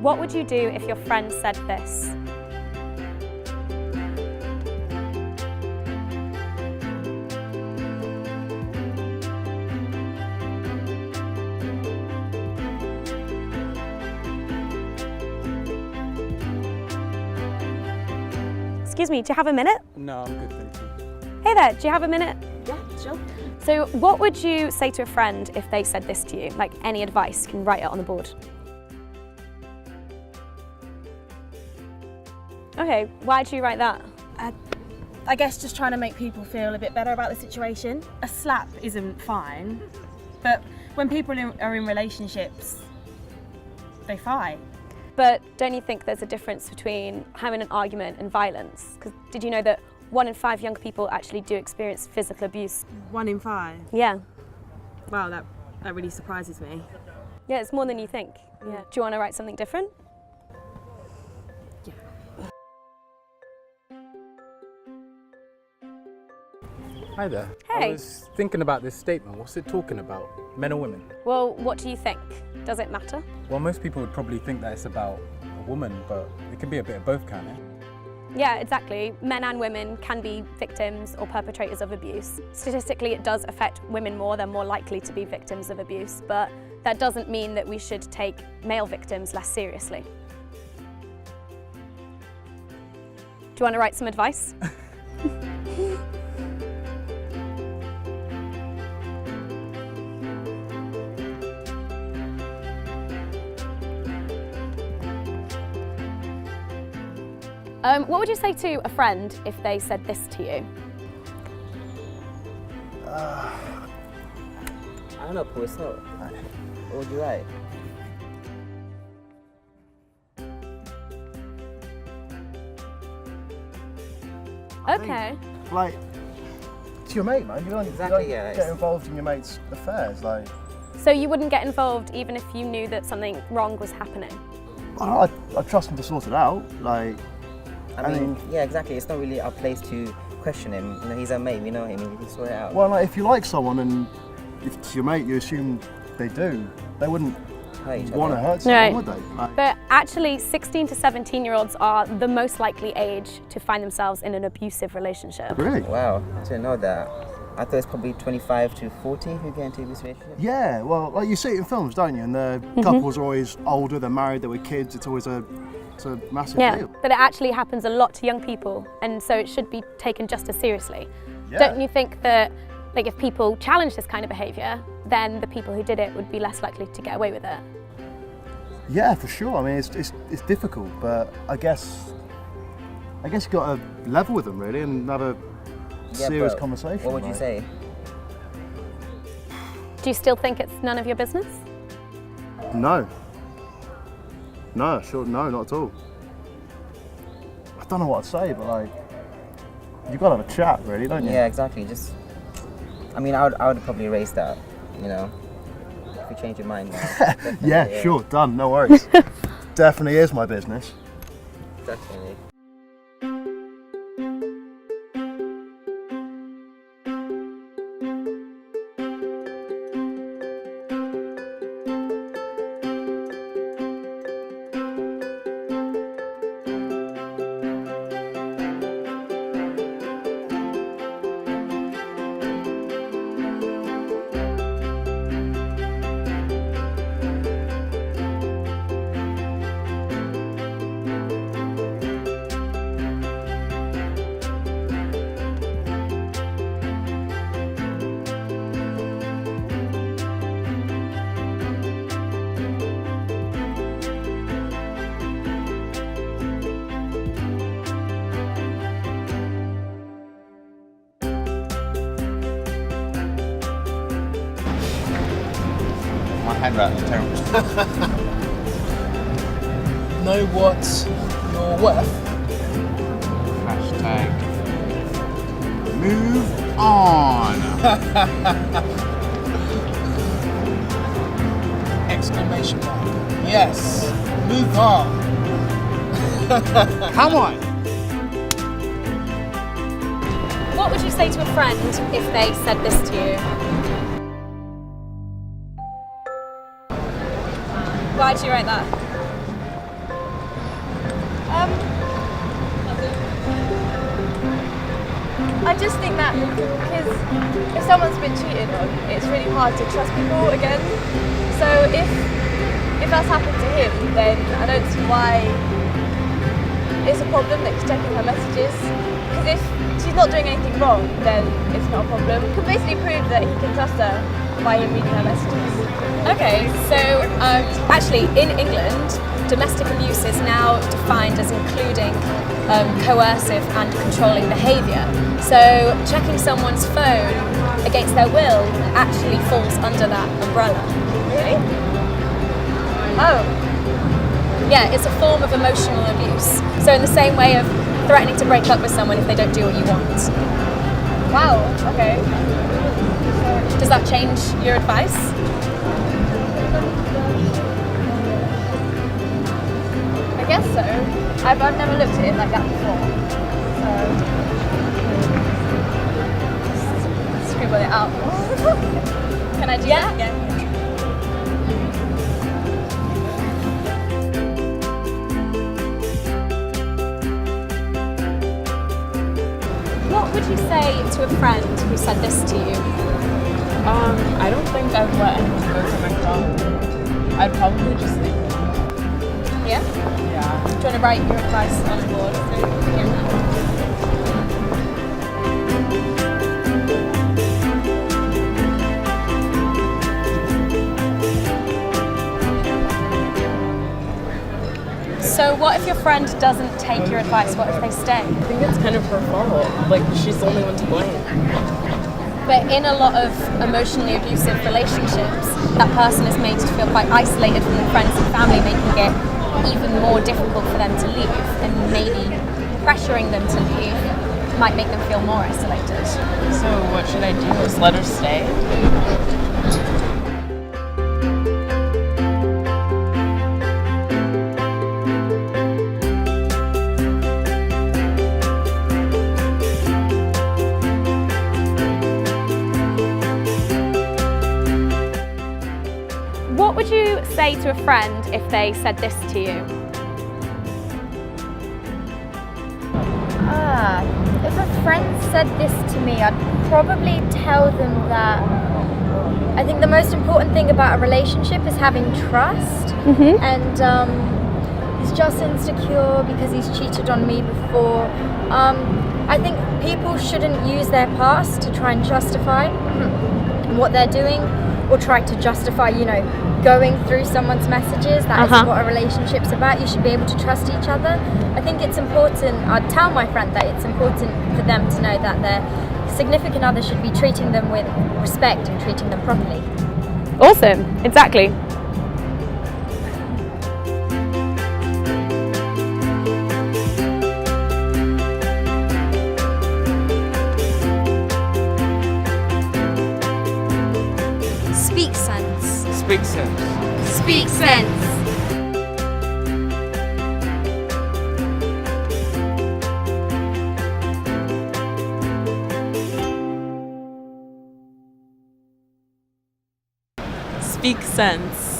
What would you do if your friend said this? Excuse me, do you have a minute? No, I'm good, thank you. Hey there, do you have a minute? Yeah, sure. So what would you say to a friend if they said this to you? Like any advice, you can write it on the board. Okay, why did you write that? I guess just trying to make people feel a bit better about the situation. A slap isn't fine, but when people are in relationships, they fight. But don't you think there's a difference between having an argument and violence? Because did you know that 1 in 5 young people actually do experience physical abuse? 1 in 5? Yeah. Wow, that really surprises me. Yeah, it's more than you think. Yeah. Do you want to write something different? Yeah. Hi there. Hey. I was thinking about this statement. What's it talking about? Men or women? Well, what do you think? Does it matter? Well, most people would probably think that it's about a woman, but it could be a bit of both, can't it? Yeah, exactly. Men and women can be victims or perpetrators of abuse. Statistically, it does affect women more. They're more likely to be victims of abuse, but that doesn't mean that we should take male victims less seriously. Do you want to write some advice? What would you say to a friend if they said this to you? I don't know, Paul, it's not. What would you write? Okay. Like, it's your mate, man. You don't Exactly, yeah, get involved in your mate's affairs. Like, So you wouldn't get involved even if you knew that something wrong was happening? I trust him to sort it out. Like, I mean, yeah, exactly. It's not really our place to question him. You know, he's our mate. We know him. We can sort it out. well, like, if you like someone and if it's your mate, you assume they do. They wouldn't Hurt each want to other. hurt someone, Right. would they? Like, But actually, 16 to 17-year-olds are the most likely age to find themselves in an abusive relationship. really? Wow, I didn't know that. I thought it's probably 25 to 40 who get into this relationship. Yeah. Well, like you see it in films, don't you? And the couples are always older. They're married. They're with kids. It's always a massive Yeah, deal. but it actually happens a lot to young people, and so it should be taken just as seriously. Yeah. Don't you think that, like, if people challenge this kind of behaviour, then the people who did it would be less likely to get away with it? Yeah, for sure. I mean, it's difficult, but I guess you got to level with them really and have a serious but conversation. What would you like. say? Do you still think it's none of your business? No. No, sure, no, not at all. I don't know what I'd say, but like, you've got to have a chat, really, don't you? Yeah, exactly. Just, I mean, I would probably erase that. You know, if you change your mind. Definitely, Yeah, sure, done, no worries. Definitely is my business. Definitely. My handwriting's terrible. Know what you're worth. Hashtag move on. Exclamation mark. Yes. Move on. Come on. What would you say to a friend if they said this to you? Why did you write that? I just think that because if someone's been cheated on, it's really hard to trust people again. So if that's happened to him, then I don't see why it's a problem that he's checking her messages. Because if she's not doing anything wrong, then it's not a problem. It could basically prove that he can trust her by him reading her messages. Okay, so actually in England, domestic abuse is now defined as including coercive and controlling behaviour. So checking someone's phone against their will actually falls under that umbrella. Really? Oh. Yeah, it's a form of emotional abuse. So in the same way of threatening to break up with someone if they don't do what you want. Wow, okay. Does that change your advice? I guess so. I've never looked at it like that before. So scribble it out. Can I do that? Yeah. What would you say to a friend who said this to you? I don't think I'd let anyone go to my prom. I'd probably just leave it. Yeah? Yeah. Do you want to write your advice on the board? So what if your friend doesn't take your advice? What if they stay? I think it's kind of her fault. Like, she's the only one to blame. But in a lot of emotionally abusive relationships, that person is made to feel quite isolated from their friends and family, making it even more difficult for them to leave, and maybe pressuring them to leave might make them feel more isolated. So what should I do? Just let her stay? What would you say to a friend if they said this to you? If a friend said this to me, I'd probably tell them that I think the most important thing about a relationship is having trust. And he's just insecure because he's cheated on me before. I think people shouldn't use their past to try and justify what they're doing, or try to justify, going through someone's messages. That isn't what a relationship's about. You should be able to trust each other. I think it's important, I'd tell my friend that it's important for them to know that their significant other should be treating them with respect and treating them properly. Awesome, exactly. Speak sense. Speak sense. Speak sense. Speak sense.